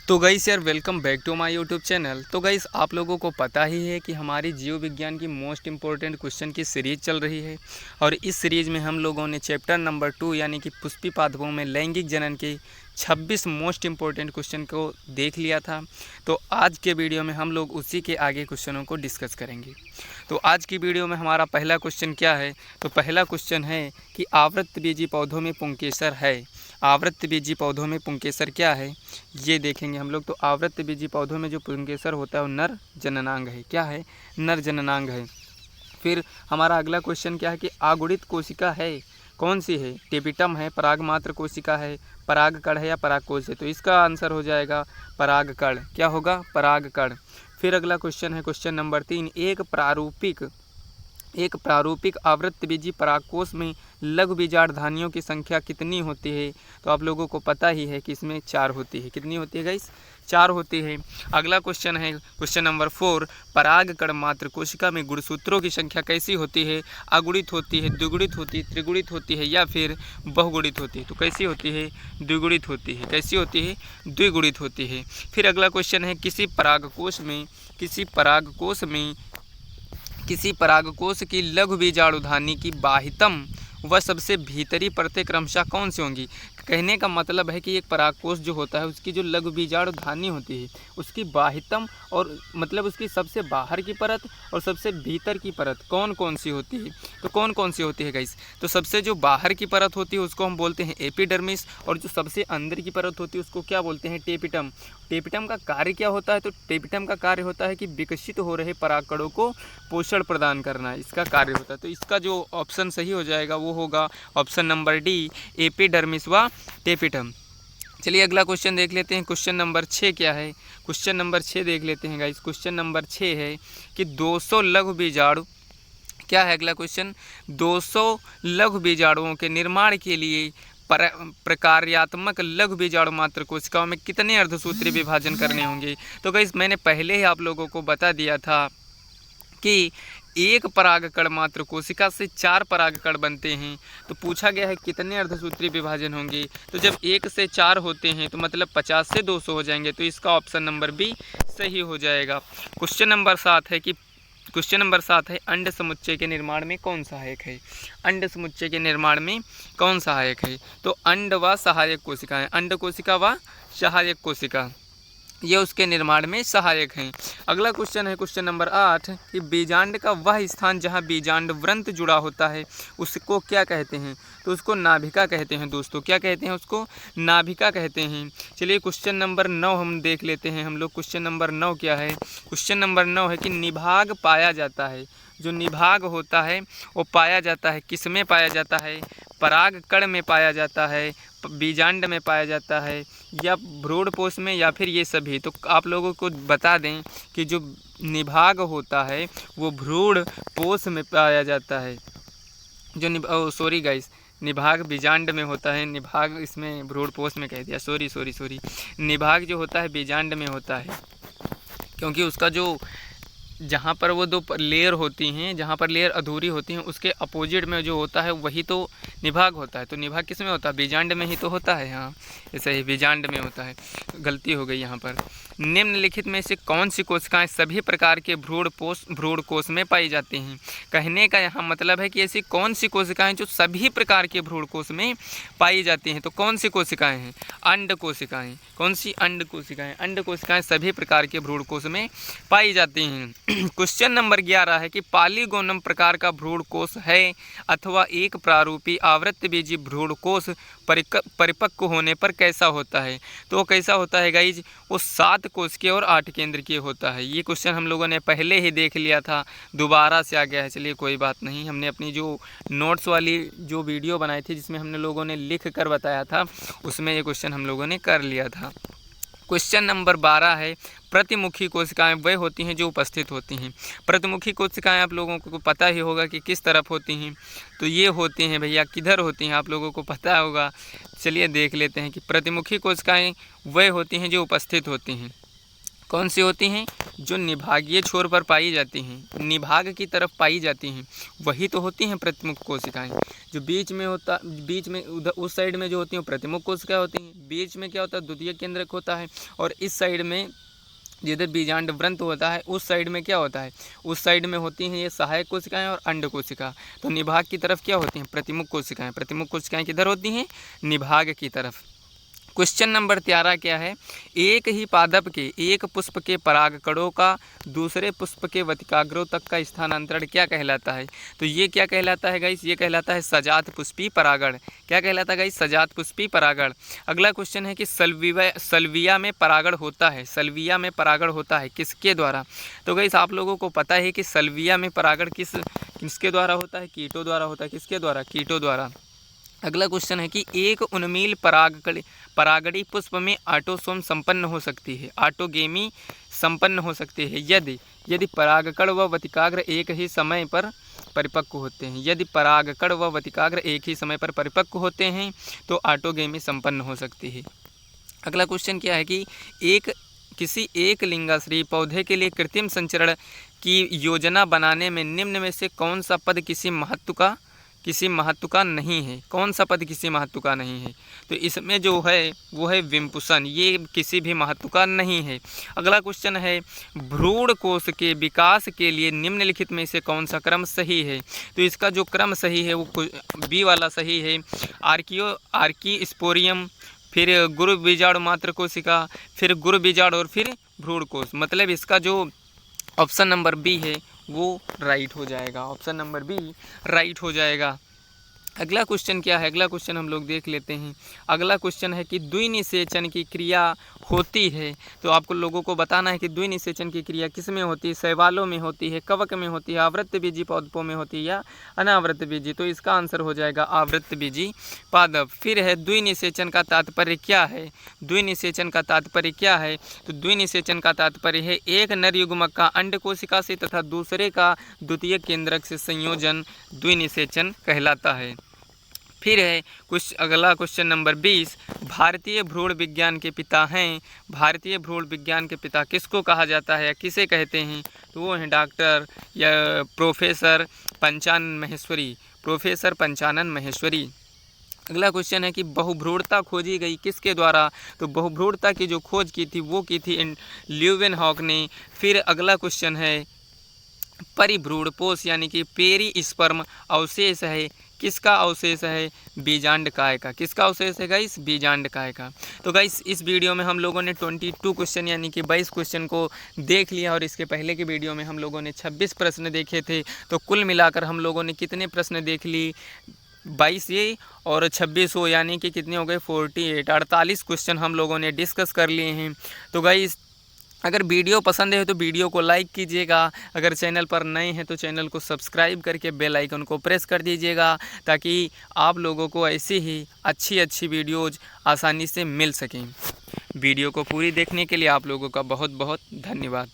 तो गाइस यार welcome back to my YouTube channel. तो गाइस आप लोगों को पता ही है कि हमारी जीव विज्ञान की मोस्ट इम्पोर्टेंट क्वेश्चन की सीरीज़ चल रही है और इस सीरीज़ में हम लोगों ने चैप्टर नंबर 2 यानी कि पुष्पी पादपों में लैंगिक जनन के 26 मोस्ट इम्पोर्टेंट क्वेश्चन को देख लिया था। तो आज के वीडियो में हम लोग उसी के आगे क्वेश्चनों को डिस्कस करेंगे। तो आज की वीडियो में हमारा पहला क्वेश्चन क्या है? तो पहला क्वेश्चन है कि आवृतबीजी पौधों में पुंकेसर है। आवृतबीजी पौधों में पुंकेसर क्या है ये देखेंगे हम लोग। तो आवृतबीजी पौधों में जो पुंकेसर होता है वो नर जननांग है। क्या है? नर जननांग है। फिर हमारा अगला क्वेश्चन क्या है कि आगुड़ित कोशिका है, कौन सी है? टेपिटम है, परागमात्र कोशिका है, परागकण है या परागकोश है? तो इसका आंसर हो जाएगा परागकण। क्या होगा? परागकण। फिर अगला क्वेश्चन है क्वेश्चन नंबर 3, एक प्रारूपिक आवृतबीजी परागकोश में लघु बीजांडधानियों की संख्या कितनी होती है? तो आप लोगों को पता ही है कि इसमें 4 होती है। कितनी होती है गाइस? 4 होती है। अगला क्वेश्चन है क्वेश्चन नंबर 4, परागकण मात्र कोशिका में गुणसूत्रों की संख्या कैसी होती है? अगुणित होती है, द्विगुणित होती है, त्रिगुणित होती है या फिर बहुगुणित होती है? तो कैसी होती है? द्विगुणित होती है। कैसी होती है? द्विगुणित होती है। फिर अगला क्वेश्चन है किसी परागकोश की लघु बीजाणुधानी की बाह्यतम व सबसे भीतरी परतें क्रमशः कौन सी होंगी? कहने का मतलब है कि एक परागकोश जो होता है उसकी जो लघु बीजाणुधानी होती है उसकी बाह्यतम और मतलब उसकी सबसे बाहर की परत और सबसे भीतर की परत कौन कौन सी होती है? तो कौन कौन सी होती है गाइस? तो सबसे जो बाहर की परत होती है उसको हम बोलते हैं एपिडर्मिस और जो सबसे अंदर की परत होती है उसको क्या बोलते हैं? टेपिटम। टेपिटम का कार्य क्या होता है? तो टेपिटम का कार्य होता है कि विकसित हो रहे परागकणों को पोषण प्रदान करना, इसका कार्य होता है। तो इसका जो ऑप्शन सही हो जाएगा वो होगा ऑप्शन नंबर डी, एपिडर्मिस व टेपिटम। चलिए अगला क्वेश्चन देख लेते हैं। क्वेश्चन नंबर 6 क्या है? क्वेश्चन नंबर 6 देख लेते हैं गाइस। क्वेश्चन नंबर 6 है कि 200 लघु बीजाणु, क्या है अगला क्वेश्चन? 200 लघु बीजाणुओं के निर्माण के लिए प्रकार्यात्मक लघु बीजाणु मात्र कोशिकाओं में कितने अर्धसूत्री विभाजन करने होंगे? तो गाइस मैंने पहले ही आप लोगों को बता दिया था कि एक परागकण मात्र कोशिका से 4 परागकण बनते हैं। तो पूछा गया है कितने अर्धसूत्री विभाजन होंगे? तो जब 1 से 4 होते हैं तो मतलब 50 से 200 हो जाएंगे। तो इसका ऑप्शन नंबर बी सही हो जाएगा। क्वेश्चन नंबर 7 है अंड समुच्चय के निर्माण में कौन सहायक है? अंड समुच्चय के निर्माण में कौन सहायक है? तो अंड व सहायक कोशिकाएं, अंड कोशिका व सहायक कोशिका, ये उसके निर्माण में सहायक हैं। अगला क्वेश्चन है क्वेश्चन नंबर 8 कि बीजांड का वह स्थान जहां बीजांड व्रंत जुड़ा होता है उसको क्या कहते हैं? तो उसको नाभिका कहते हैं दोस्तों। क्या कहते हैं उसको? नाभिका कहते हैं। चलिए क्वेश्चन नंबर 9 हम देख लेते हैं हम लोग। क्वेश्चन नंबर 9 क्या है? क्वेश्चन नंबर 9 है कि निभाग पाया जाता है, जो निभाग होता है वो पाया जाता है किस में पाया जाता है? परागकण में पाया जाता है, बीजांड में पाया जाता है या भ्रूणपोष में या फिर ये सभी? तो आप लोगों को बता दें कि जो निभाग होता है वो भ्रूणपोष में पाया जाता है। जो सॉरी गाइस, निभाग बीजांड में होता है, निभाग इसमें भ्रूणपोष में कह दिया, सॉरी। निभाग जो होता है बीजांड में होता है क्योंकि उसका जो जहाँ पर वो 2 लेयर होती हैं, जहाँ पर लेयर अधूरी होती हैं उसके अपोजिट में जो होता है वही तो निभाग होता है। तो निभाग किस में होता है? बीजांड में ही तो होता है। हाँ ऐसे ही बीजांड में होता है। गलती हो गई यहाँ पर। निम्नलिखित में से कौन सी कोशिकाएं सभी प्रकार के भ्रूणकोश में पाई जाती हैं? कहने का यहाँ मतलब है कि ऐसी कौन सी कोशिकाएं जो सभी प्रकार के भ्रूणकोश में पाई जाती हैं? तो कौन सी कोशिकाएं हैं? अंड कोशिकाएं। कौन सी? अंड कोशिकाएं। अंड कोशिकाएं सभी प्रकार के भ्रूणकोश में पाई जाती हैं। क्वेश्चन नंबर 11 है कि पॉलीगोनम प्रकार का भ्रूणकोश है अथवा एक प्रारूपी आवृतबीजी भ्रूणकोश परिपक्व होने पर कैसा होता है? तो वो कैसा होता है गाइज? वो 7 कोशिकीय और 8 केंद्रकीय होता है। ये क्वेश्चन हम लोगों ने पहले ही देख लिया था, दोबारा से आ गया है। चलिए कोई बात नहीं, हमने अपनी जो नोट्स वाली जो वीडियो बनाई थी जिसमें हमने लोगों ने लिख कर बताया था उसमें ये क्वेश्चन हम लोगों ने कर लिया था। क्वेश्चन नंबर 12 है प्रतिमुखी कोशिकाएं वह होती हैं जो उपस्थित होती हैं। प्रतिमुखी कोशिकाएं आप लोगों को पता ही होगा कि किस तरफ होती हैं। तो ये होती हैं भैया, किधर होती हैं आप लोगों को पता होगा। चलिए देख लेते हैं कि प्रतिमुखी कोशिकाएं वह होती हैं जो उपस्थित होती हैं। कौन सी होती हैं? जो निभागीय छोर पर पाई जाती हैं, निभाग की तरफ पाई जाती हैं, वही तो होती हैं प्रतिमुख कोशिकाएं। जो बीच में उधर उस साइड में जो होती हैं प्रतिमुख कोशिकाएं होती हैं, बीच में क्या होता है द्वितीयक केंद्रक होता है, और इस साइड में जिधर बीजांड वृंत होता है उस साइड में क्या होता है, उस साइड में होती हैं ये सहायक कोशिकाएं और अंड कोशिका। तो निभाग की तरफ क्या होती हैं प्रतिमुख कोशिकाएं, प्रतिमुख कोशिकाएं किधर होती हैं निभाग की तरफ। क्वेश्चन नंबर 13 क्या है, एक ही पादप के एक पुष्प के परागकणों का दूसरे पुष्प के वतिकाग्रों तक का स्थानांतरण क्या कहलाता है। तो ये क्या कहलाता है गाइस, ये कहलाता है सजात पुष्पी परागण। क्या कहलाता है गाइस, सजात पुष्पी परागण। अगला क्वेश्चन है कि सल्विया में परागण होता है, सल्विया में परागण होता है किसके द्वारा। तो गाइस आप लोगों को पता है कि सल्विया में परागण किसके द्वारा होता है, कीटों द्वारा होता है। किसके द्वारा, कीटों द्वारा। अगला क्वेश्चन है कि एक उन्मील परागणी पुष्प में ऑटोसोम संपन्न हो सकती है, ऑटोगेमी संपन्न हो सकती है यदि परागकण व वतिकाग्र एक ही समय पर परिपक्व होते हैं। यदि परागकण व वतिकाग्र एक ही समय पर परिपक्व होते हैं तो ऑटोगेमी संपन्न हो सकती है। अगला क्वेश्चन क्या है कि किसी एक लिंगाश्री पौधे के लिए कृत्रिम संचरण की योजना बनाने में निम्न में से कौन सा पद किसी महत्व का नहीं है। कौन सा पद किसी महत्व का नहीं है। तो इसमें जो है वो है विम्पुसन, ये किसी भी महत्व का नहीं है। अगला क्वेश्चन है भ्रूण कोश के विकास के लिए निम्नलिखित में से कौन सा क्रम सही है। तो इसका जो क्रम सही है वो बी वाला सही है, आर्कीस्पोरियम, फिर गुरु बीजाणु मात्र कोशिका, फिर गुरु बीजाणु और फिर भ्रूण कोश। मतलब इसका जो ऑप्शन नंबर बी है वो राइट हो जाएगा, ऑप्शन नंबर बी राइट हो जाएगा। अगला क्वेश्चन क्या है, अगला क्वेश्चन हम लोग देख लेते हैं। अगला क्वेश्चन है कि द्विनिषेचन की क्रिया होती है। तो आपको लोगों को बताना है कि द्विनिषेचन की क्रिया किस में होती है, शैवालों में होती है, कवक में होती है, आवृतबीजी पादपों में होती है या अनावृतबीजी। तो इसका आंसर हो जाएगा आवृतबीजी पादप। फिर है द्विनिषेचन का तात्पर्य क्या है, द्विनिषेचन का तात्पर्य क्या है। तो द्विनिषेचन का तात्पर्य है एक नर युग्मक का अंड कोशिका से तथा दूसरे का द्वितीयक केंद्रक से संयोजन द्विनिषेचन कहलाता है। फिर है अगला क्वेश्चन नंबर 20, भारतीय भ्रूण विज्ञान के पिता हैं। भारतीय भ्रूण विज्ञान के पिता किसको कहा जाता है या किसे कहते हैं। तो वो हैं डॉक्टर या प्रोफेसर पंचानन माहेश्वरी, प्रोफेसर पंचानन माहेश्वरी। अगला क्वेश्चन है कि बहुभ्रूणता खोजी गई किसके द्वारा। तो बहुभ्रूणता की जो खोज की थी वो की थी ल्यूवेनहॉक ने। फिर अगला क्वेश्चन है परिभ्रूणपोष यानी कि पेरिस्पर्म अवशेष है, किसका अवशेष है, बीजांडकाय का। किसका अवशेष है गाइस, बीजांडकाय का। तो गाइस इस वीडियो में हम लोगों ने 22 क्वेश्चन यानी कि 22 क्वेश्चन को देख लिया और इसके पहले के वीडियो में हम लोगों ने 26 प्रश्न देखे थे। तो कुल मिलाकर हम लोगों ने कितने प्रश्न देख ली, 22 ये और 26 हो, यानी कि कितने हो गए 48 क्वेश्चन हम लोगों ने डिस्कस कर लिए हैं। तो गाइस अगर वीडियो पसंद है तो वीडियो को लाइक कीजिएगा, अगर चैनल पर नए हैं तो चैनल को सब्सक्राइब करके बेल आइकन को प्रेस कर दीजिएगा ताकि आप लोगों को ऐसी ही अच्छी वीडियोज़ आसानी से मिल सकें। वीडियो को पूरी देखने के लिए आप लोगों का बहुत बहुत धन्यवाद।